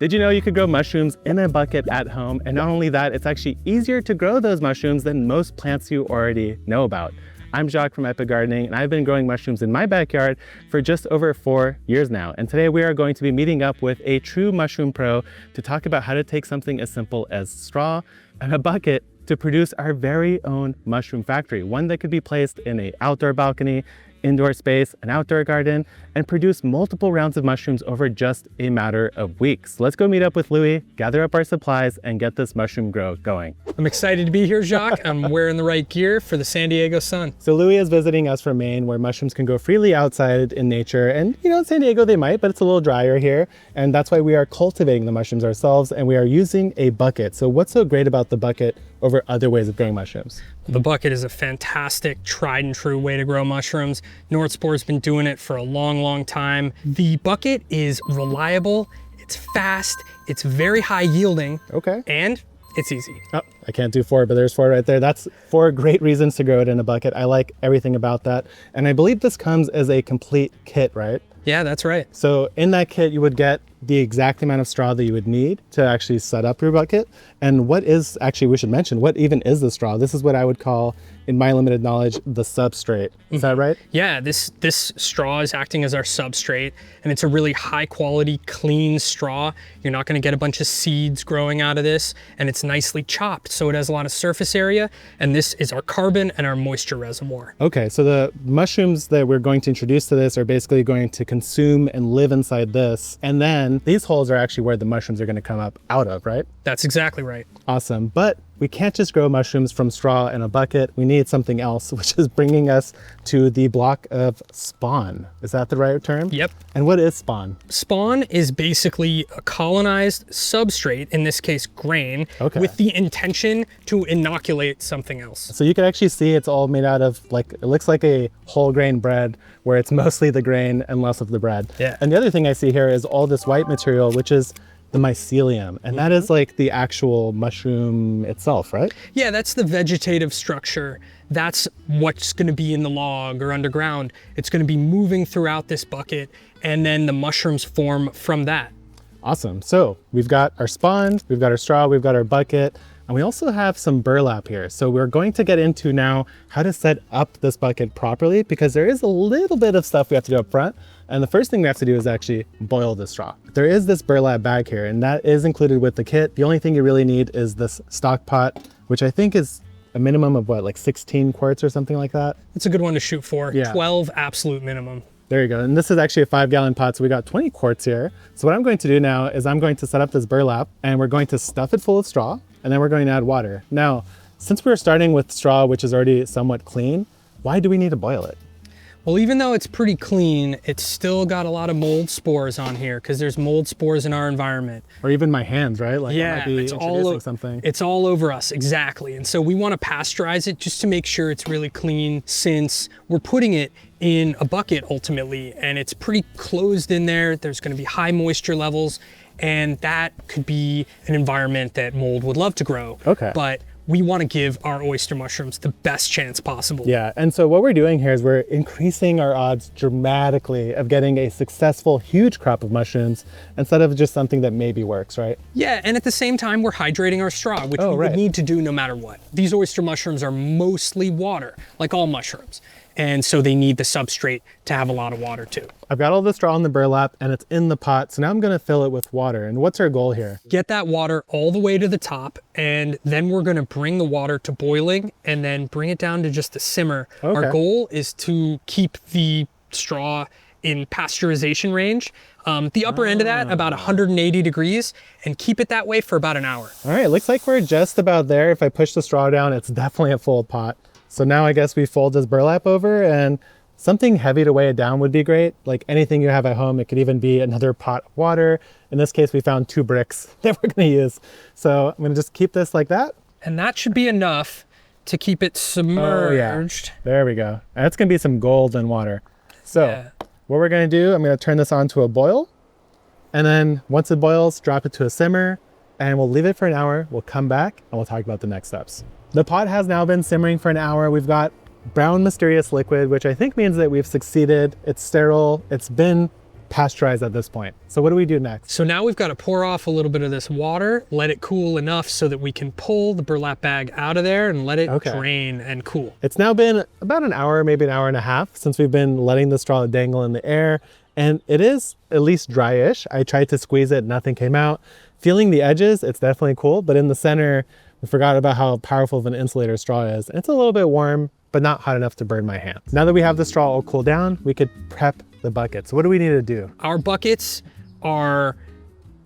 Did you know you could grow mushrooms in a bucket at home? And not only that, it's actually easier to grow those mushrooms than most plants you already know about. I'm Jacques from Epic Gardening, and I've been growing mushrooms in my backyard for just over 4 years now. And today we are going to be meeting up with a true mushroom pro to talk about how to take something as simple as straw and a bucket to produce our very own mushroom factory, one that could be placed in an outdoor balcony, indoor space, an outdoor garden, and produce multiple rounds of mushrooms over just a matter of weeks. Let's go meet up with Louis, gather up our supplies, and get this mushroom grow going. I'm excited to be here, Jacques. I'm wearing the right gear for the San Diego sun. So Louis is visiting us from Maine, where mushrooms can grow freely outside in nature. And you know, in San Diego they might, but it's a little drier here. And that's why we are cultivating the mushrooms ourselves, and we are using a bucket. So what's so great about the bucket over other ways of growing mushrooms? The bucket is a fantastic, tried and true way to grow mushrooms. Northspor's been doing it for a long time. The bucket is reliable, it's fast, it's very high yielding, and it's easy. Oh, I can't do 4, but there's 4 right there. That's 4 great reasons to grow it in a bucket. I like everything about that. And I believe this comes as a complete kit, right? Yeah, that's right. So in that kit, you would get the exact amount of straw that you would need to actually set up your bucket. And what is, actually we should mention, what even is the straw? This is what I would call, in my limited knowledge, the substrate. Is that right? Yeah, this straw is acting as our substrate, and it's a really high quality, clean straw. You're not gonna get a bunch of seeds growing out of this, and it's nicely chopped, so it has a lot of surface area, and this is our carbon and our moisture reservoir. Okay, so the mushrooms that we're going to introduce to this are basically going to consume and live inside this, and then these holes are actually where the mushrooms are gonna come up out of, right? That's exactly right. Awesome, but we can't just grow mushrooms from straw in a bucket. We need something else, which is bringing us to the block of spawn. Is that the right term? Yep. And what is spawn? Spawn is basically a colonized substrate, in this case grain, with the intention to inoculate something else. So you can actually see it's all made out of, like, it looks like a whole grain bread where it's mostly the grain and less of the bread. Yeah. And the other thing I see here is all this white material, which is the mycelium, and that is like the actual mushroom itself, right? Yeah, that's the vegetative structure. That's what's gonna be in the log or underground. It's gonna be moving throughout this bucket, and then the mushrooms form from that. Awesome. So we've got our spawn, we've got our straw, we've got our bucket, and we also have some burlap here. So we're going to get into now how to set up this bucket properly, because there is a little bit of stuff we have to do up front. And the first thing we have to do is actually boil the straw. There is this burlap bag here, and that is included with the kit. The only thing you really need is this stock pot, which I think is a minimum of what, like 16 quarts or something like that? It's a good one to shoot for. Yeah. 12 absolute minimum. There you go. And this is actually a 5-gallon pot, so we got 20 quarts here. So what I'm going to do now is I'm going to set up this burlap, and we're going to stuff it full of straw, and then we're going to add water. Now, since we're starting with straw, which is already somewhat clean, why do we need to boil it? Well, even though it's pretty clean, it's still got a lot of mold spores on here, because there's mold spores in our environment. Or even my hands, right? Like, yeah, I might be introducing something. It's all over us, exactly. And so we want to pasteurize it just to make sure it's really clean, since we're putting it in a bucket ultimately, and it's pretty closed in there. There's going to be high moisture levels, and that could be an environment that mold would love to grow. But we want to give our oyster mushrooms the best chance possible. Yeah, and so what we're doing here is we're increasing our odds dramatically of getting a successful, huge crop of mushrooms instead of just something that maybe works, right? Yeah, and at the same time, we're hydrating our straw, which we would need to do no matter what. These oyster mushrooms are mostly water, like all mushrooms. And so they need the substrate to have a lot of water too. I've got all the straw in the burlap and it's in the pot. So now I'm gonna fill it with water. And what's our goal here? Get that water all the way to the top, and then we're gonna bring the water to boiling and then bring it down to just a simmer. Our goal is to keep the straw in pasteurization range. The upper end of that, about 180 degrees, and keep it that way for about an hour. All right, looks like we're just about there. If I push the straw down, it's definitely a full pot. So now I guess we fold this burlap over, and something heavy to weigh it down would be great. Like anything you have at home, it could even be another pot of water. In this case, we found 2 bricks that we're gonna use. So I'm gonna just keep this like that. And that should be enough to keep it submerged. There we go. That's gonna be some golden water. So what we're gonna do, I'm gonna turn this on to a boil. And then once it boils, drop it to a simmer, and we'll leave it for an hour. We'll come back and we'll talk about the next steps. The pot has now been simmering for an hour. We've got brown mysterious liquid, which I think means that we've succeeded. It's sterile. It's been pasteurized at this point. So what do we do next? So now we've got to pour off a little bit of this water, let it cool enough so that we can pull the burlap bag out of there and let it drain and cool. It's now been about an hour, maybe an hour and a half since we've been letting the straw dangle in the air, and it is at least dryish. I tried to squeeze it, nothing came out. Feeling the edges, it's definitely cool, but in the center, we forgot about how powerful of an insulator straw is. It's a little bit warm, but not hot enough to burn my hands. Now that we have the straw all cooled down, we could prep the buckets. So what do we need to do? Our buckets are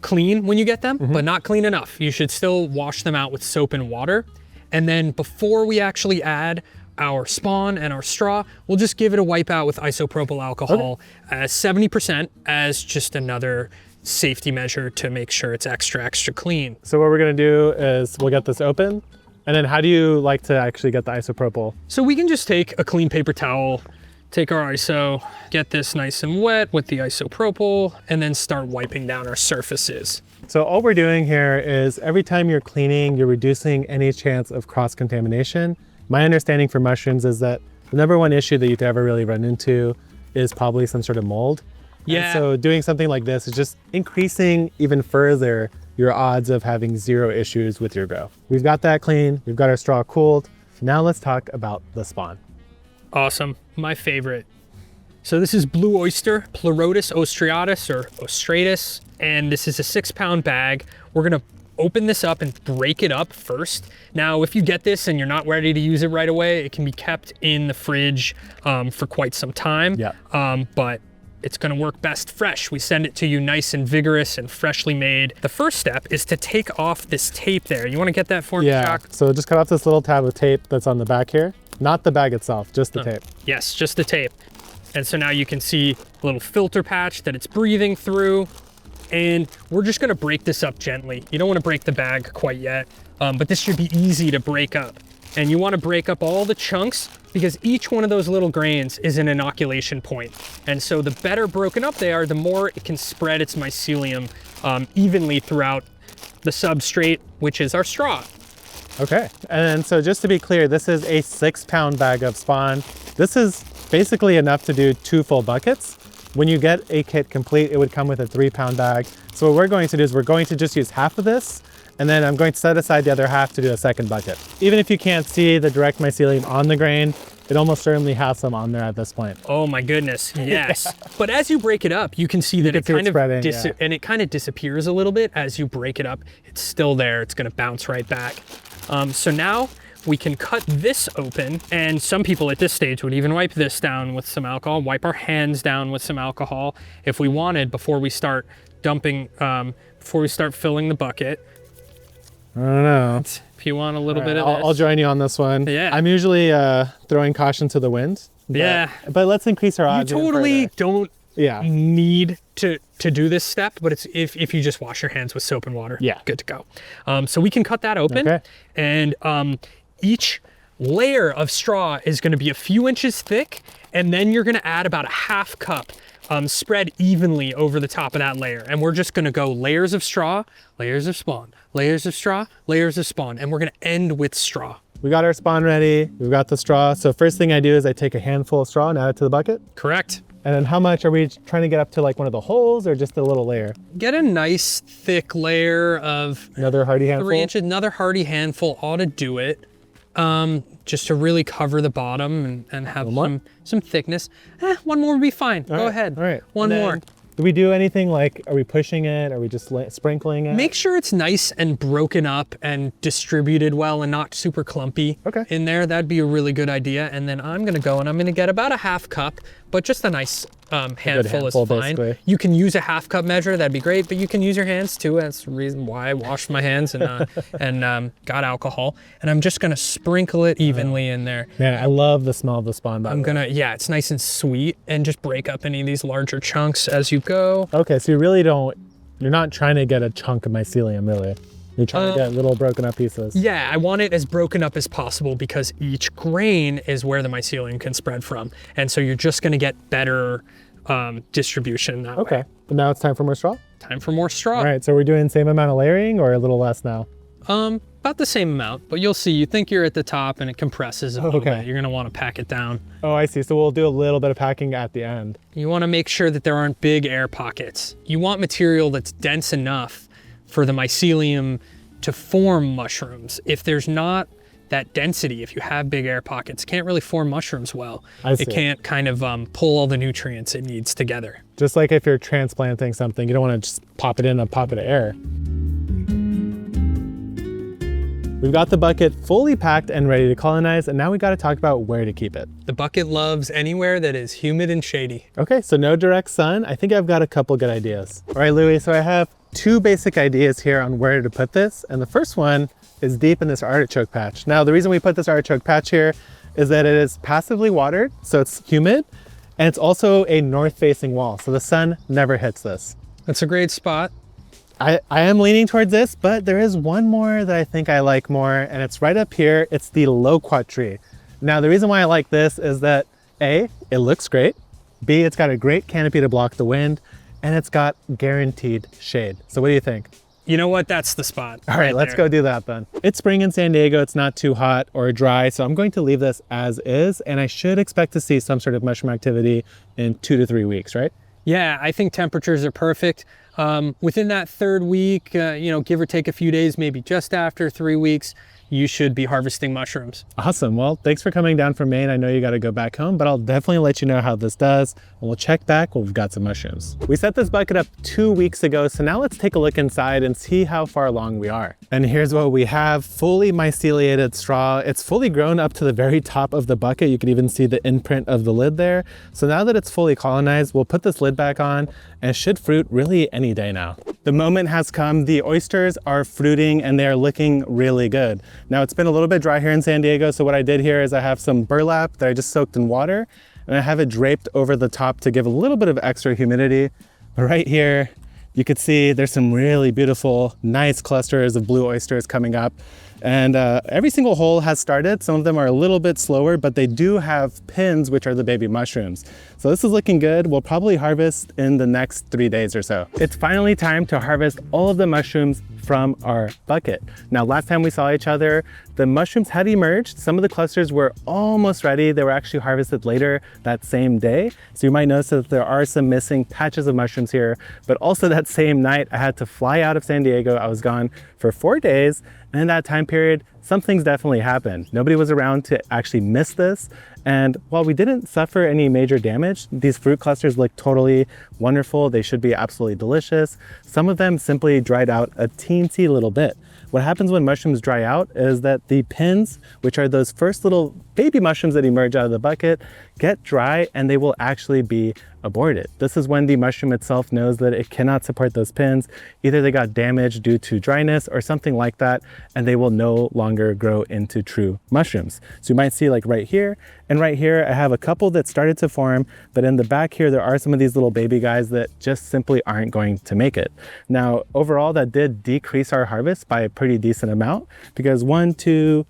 clean when you get them, but not clean enough. You should still wash them out with soap and water. And then before we actually add our spawn and our straw, we'll just give it a wipe out with isopropyl alcohol as 70% as just another safety measure to make sure it's extra clean. So what we're gonna do is we'll get this open, and then how do you like to actually get the isopropyl? So we can just take a clean paper towel, take our ISO, get this nice and wet with the isopropyl, and then start wiping down our surfaces. So all we're doing here is every time you're cleaning, you're reducing any chance of cross-contamination. My understanding for mushrooms is that the number one issue that you could ever really run into is probably some sort of mold. Yeah. And so doing something like this is just increasing even further your odds of having zero issues with your grow. We've got that clean, we've got our straw cooled. Now let's talk about the spawn. Awesome, my favorite. So this is blue oyster, Pleurotus ostriatus or ostratus, and this is a 6-pound bag. We're gonna open this up and break it up first. Now, if you get this and you're not ready to use it right away, it can be kept in the fridge for quite some time. Yeah. But it's gonna work best fresh. We send it to you nice and vigorous and freshly made. The first step is to take off this tape there. You wanna get that for me, Jacques? So just cut off this little tab of tape that's on the back here. Not the bag itself, just the tape. Yes, just the tape. And so now you can see a little filter patch that it's breathing through. And we're just gonna break this up gently. You don't wanna break the bag quite yet, but this should be easy to break up. And you wanna break up all the chunks because each one of those little grains is an inoculation point. And so the better broken up they are, the more it can spread its mycelium evenly throughout the substrate, which is our straw. Okay, and so just to be clear, this is a 6-pound bag of spawn. This is basically enough to do 2 full buckets. When you get a kit complete, it would come with a 3-pound bag. So what we're going to do is we're going to just use half of this, and then I'm going to set aside the other half to do a second bucket. Even if you can't see the direct mycelium on the grain, it almost certainly has some on there at this point. Oh my goodness, yes. But as you break it up, you can see that it kind of and it kind of disappears a little bit as you break it up. It's still there, it's gonna bounce right back. So now we can cut this open, and some people at this stage would even wipe this down with some alcohol, wipe our hands down with some alcohol if we wanted before we start dumping, before we start filling the bucket. I don't know. If you want a little bit of this. I'll join you on this one. Yeah. I'm usually throwing caution to the wind. But let's increase our odds. You totally don't need to do this step, but it's if you just wash your hands with soap and water, good to go. So we can cut that open, and each layer of straw is going to be a few inches thick, and then you're going to add about a half cup spread evenly over the top of that layer. And we're just going to go layers of straw, layers of spawn, layers of straw, layers of spawn, and we're going to end with straw. We got our spawn ready, we've got the straw. So first thing I do is I take a handful of straw and add it to the bucket. Correct. And then how much are we trying to get up to, like one of the holes or just a little layer? Get a nice thick layer of another hardy handful. 3 inches, another hardy handful ought to do it. Just to really cover the bottom and have some thickness. One more would be fine. Go ahead. All right. One more. Do we do anything like, are we pushing it? Are we just sprinkling it? Make sure it's nice and broken up and distributed well and not super clumpy in there. That'd be a really good idea. And then I'm gonna go and I'm gonna get about a half cup, but just a nice handful is fine. Basically. You can use a half cup measure, that'd be great, but you can use your hands too. That's the reason why I washed my hands and got alcohol. And I'm just gonna sprinkle it evenly in there. Man, I love the smell of the spawn. It's nice and sweet, and just break up any of these larger chunks as you go. Okay, so you're not trying to get a chunk of mycelium, really. You're trying to get little broken up pieces. Yeah, I want it as broken up as possible because each grain is where the mycelium can spread from. And so you're just gonna get better distribution that way. Okay, but now it's time for more straw? Time for more straw. All right, so we're doing the same amount of layering or a little less now? About the same amount, but you'll see, you think you're at the top and it compresses a little Okay. bit. You're gonna wanna pack it down. Oh, I see. So we'll do a little bit of packing at the end. You wanna make sure that there aren't big air pockets. You want material that's dense enough for the mycelium to form mushrooms. If there's not that density, if you have big air pockets, it can't really form mushrooms well. I see. It can't kind of pull all the nutrients it needs together. Just like if you're transplanting something, you don't want to just pop it in a pocket of air. We've got the bucket fully packed and ready to colonize, and now we got to talk about where to keep it. The bucket loves anywhere that is humid and shady. Okay, so no direct sun. I think I've got a couple good ideas. All right, Louis, so I have two basic ideas here on where to put this, and the first one is deep in this artichoke patch. Now, the reason we put this artichoke patch here is that it is passively watered, so it's humid, and it's also a north-facing wall, so the sun never hits this. That's a great spot. I am leaning towards this, but there is one more that I think I like more, and it's right up here. It's the loquat tree. Now, the reason why I like this is that A, it looks great. B, it's got a great canopy to block the wind, and it's got guaranteed shade. So what do you think? You know what? That's the spot. All right, let's go do that then. It's spring in San Diego. It's not too hot or dry, so I'm going to leave this as is, and I should expect to see some sort of mushroom activity in 2 to 3 weeks, right? Yeah, I think temperatures are perfect. Within that third week, give or take a few days, maybe just after 3 weeks, you should be harvesting mushrooms. Awesome. Well, thanks for coming down from Maine. I know you got to go back home, but I'll definitely let you know how this does. And we'll check back when we've got some mushrooms. We set this bucket up 2 weeks ago, so now let's take a look inside and see how far along we are. And here's what we have: fully myceliated straw. It's fully grown up to the very top of the bucket. You can even see the imprint of the lid there. So now that it's fully colonized, we'll put this lid back on and it should fruit really any day now. The moment has come. The oysters are fruiting and they are looking really good. Now, it's been a little bit dry here in San Diego, so what I did here is I have some burlap that I just soaked in water and I have it draped over the top to give a little bit of extra humidity. But right here, you could see there's some really beautiful, nice clusters of blue oysters coming up. And every single hole has started. Some of them are a little bit slower, but they do have pins, which are the baby mushrooms. So this is looking good. We'll probably harvest in the next 3 days or so. It's finally time to harvest all of the mushrooms from our bucket. Now, last time we saw each other, the mushrooms had emerged. Some of the clusters were almost ready. They were actually harvested later that same day. So you might notice that there are some missing patches of mushrooms here, but also that same night, I had to fly out of San Diego. I was gone for 4 days. And in that time period, some things definitely happened. Nobody was around to actually miss this. And while we didn't suffer any major damage, these fruit clusters look totally wonderful. They should be absolutely delicious. Some of them simply dried out a teensy little bit. What happens when mushrooms dry out is that the pins, which are those first little baby mushrooms that emerge out of the bucket, get dry and they will actually be aborted. This is when the mushroom itself knows that it cannot support those pins. Either they got damaged due to dryness or something like that, and they will no longer grow into true mushrooms. So you might see like right here and right here, I have a couple that started to form, but in the back here, there are some of these little baby guys that just simply aren't going to make it. Now, overall, that did decrease our harvest by a pretty decent amount because 1, 2,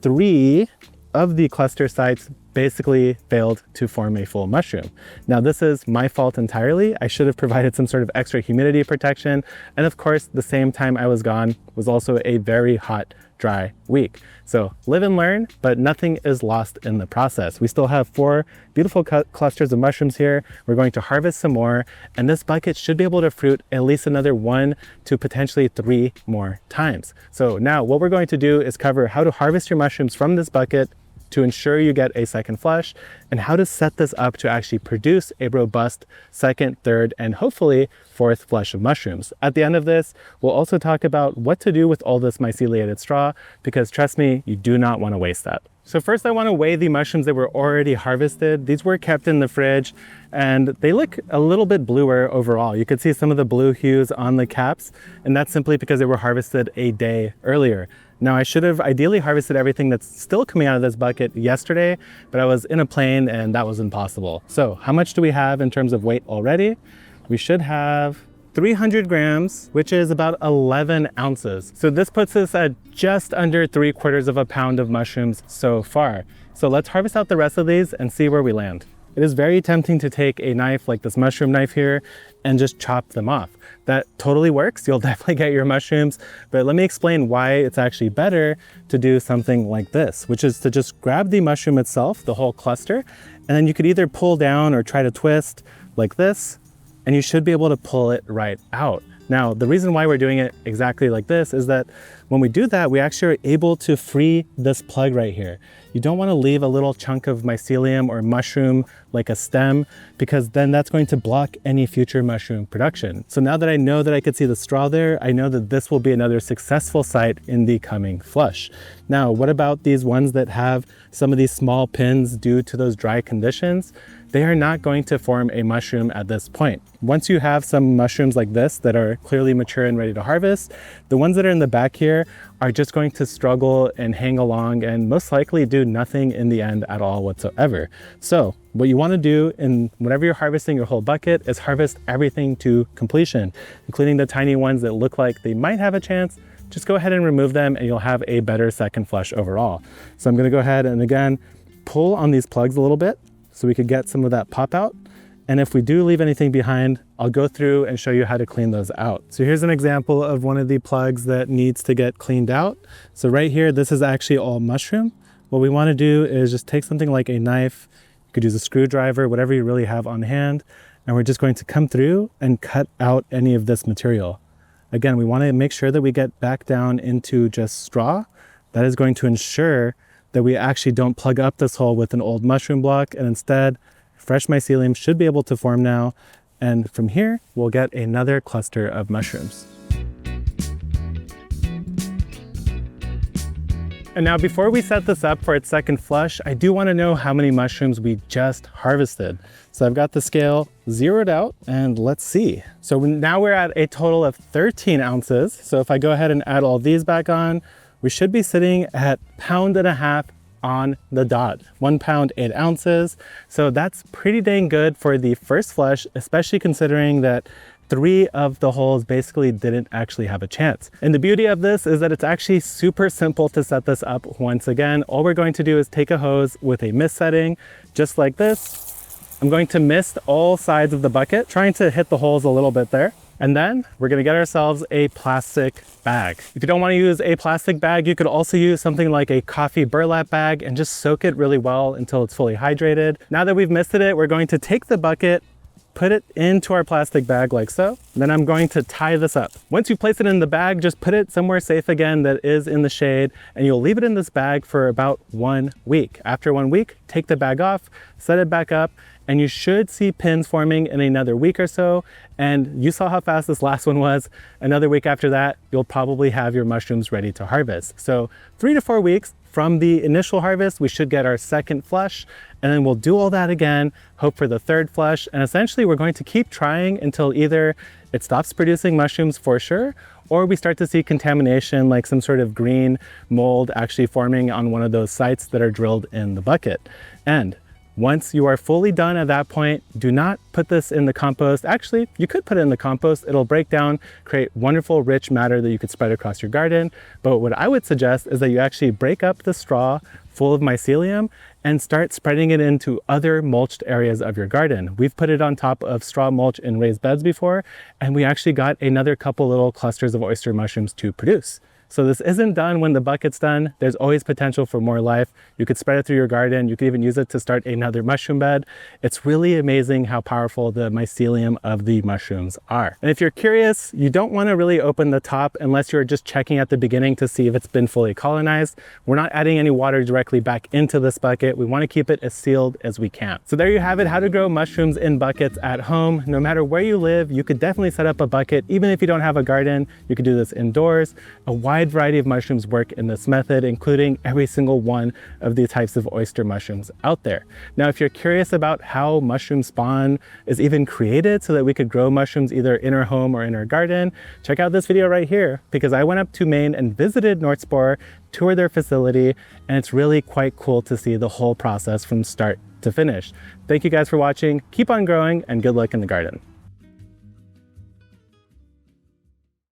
3 of the cluster sites basically failed to form a full mushroom. Now, this is my fault entirely. I should have provided some sort of extra humidity protection. And of course, the same time I was gone was also a very hot, dry week. So live and learn, but nothing is lost in the process. We still have 4 beautiful clusters of mushrooms here. We're going to harvest some more, and this bucket should be able to fruit at least another 1 to potentially 3 more times. So now what we're going to do is cover how to harvest your mushrooms from this bucket to ensure you get a second flush, and how to set this up to actually produce a robust second, third, and hopefully 4th flush of mushrooms. At the end of this, we'll also talk about what to do with all this myceliated straw, because trust me, you do not want to waste that. So first I want to weigh the mushrooms that were already harvested. These were kept in the fridge and they look a little bit bluer overall. You could see some of the blue hues on the caps, and that's simply because they were harvested a day earlier. Now, I should have ideally harvested everything that's still coming out of this bucket yesterday, but I was in a plane and that was impossible. So how much do we have in terms of weight already? We should have 300 grams, which is about 11 ounces. So this puts us at just under 3/4 of a pound of mushrooms so far. So let's harvest out the rest of these and see where we land. it is very tempting to take a knife like this mushroom knife here and just chop them off. That totally works. You'll definitely get your mushrooms, but let me explain why it's actually better to do something like this, which is to just grab the mushroom itself, the whole cluster, and then you could either pull down or try to twist like this, and you should be able to pull it right out. Now, the reason why we're doing it exactly like this is that when we do that, we actually are able to free this plug right here. You don't want to leave a little chunk of mycelium or mushroom like a stem, because then that's going to block any future mushroom production. So now that I know that I could see the straw there, I know that this will be another successful site in the coming flush. Now, what about these ones that have some of these small pins due to those dry conditions? They are not going to form a mushroom at this point. Once you have some mushrooms like this that are clearly mature and ready to harvest, the ones that are in the back here are just going to struggle and hang along and most likely do nothing in the end at all whatsoever. So what you want to do whenever you're harvesting your whole bucket is harvest everything to completion, including the tiny ones that look like they might have a chance. Just go ahead and remove them and you'll have a better second flush overall. So I'm going to go ahead and again, pull on these plugs a little bit so we could get some of that pop out. And if we do leave anything behind, I'll go through and show you how to clean those out. So here's an example of one of the plugs that needs to get cleaned out. So right here, this is actually all mushroom. What we want to do is just take something like a knife. You could use a screwdriver, whatever you really have on hand. And we're just going to come through and cut out any of this material. Again, we want to make sure that we get back down into just straw. That is going to ensure that we actually don't plug up this hole with an old mushroom block, and instead fresh mycelium should be able to form now. And from here, we'll get another cluster of mushrooms. And now before we set this up for its second flush, I do want to know how many mushrooms we just harvested. So I've got the scale zeroed out and let's see. So now we're at a total of 13 ounces. So if I go ahead and add all these back on, we should be sitting at 1.5 pounds on the dot, 1 pound, 8 ounces. So that's pretty dang good for the first flush, especially considering that 3 of the holes basically didn't actually have a chance. And the beauty of this is that it's actually super simple to set this up. Once again, all we're going to do is take a hose with a mist setting, just like this. I'm going to mist all sides of the bucket, trying to hit the holes a little bit there. And then we're gonna get ourselves a plastic bag. If you don't wanna use a plastic bag, you could also use something like a coffee burlap bag and just soak it really well until it's fully hydrated. Now that we've misted it, we're going to take the bucket, put it into our plastic bag like so. Then I'm going to tie this up. Once you place it in the bag, just put it somewhere safe again that is in the shade, and you'll leave it in this bag for about 1 week. After 1 week, take the bag off, set it back up, and you should see pins forming in another week or so. And you saw how fast this last one was. Another week after that, you'll probably have your mushrooms ready to harvest. So 3 to 4 weeks from the initial harvest, we should get our second flush, and then we'll do all that again, hope for the third flush. And essentially we're going to keep trying until either it stops producing mushrooms for sure, or we start to see contamination like some sort of green mold actually forming on one of those sites that are drilled in the bucket. And once you are fully done at that point, do not put this in the compost. Actually, you could put it in the compost. It'll break down, create wonderful rich matter that you could spread across your garden. But what I would suggest is that you actually break up the straw full of mycelium and start spreading it into other mulched areas of your garden. We've put it on top of straw mulch in raised beds before, and we actually got another couple little clusters of oyster mushrooms to produce. So this isn't done when the bucket's done. There's always potential for more life. You could spread it through your garden. You could even use it to start another mushroom bed. It's really amazing how powerful the mycelium of the mushrooms are. And if you're curious, you don't want to really open the top unless you're just checking at the beginning to see if it's been fully colonized. We're not adding any water directly back into this bucket. We want to keep it as sealed as we can. So there you have it, how to grow mushrooms in buckets at home. No matter where you live, you could definitely set up a bucket. Even if you don't have a garden, you could do this indoors. A wide variety of mushrooms work in this method, including every single one of the types of oyster mushrooms out there. Now, if you're curious about how mushroom spawn is even created so that we could grow mushrooms either in our home or in our garden, check out this video right here, because I went up to Maine and visited North Spore, toured their facility, and it's really quite cool to see the whole process from start to finish. Thank you guys for watching. Keep on growing and good luck in the garden.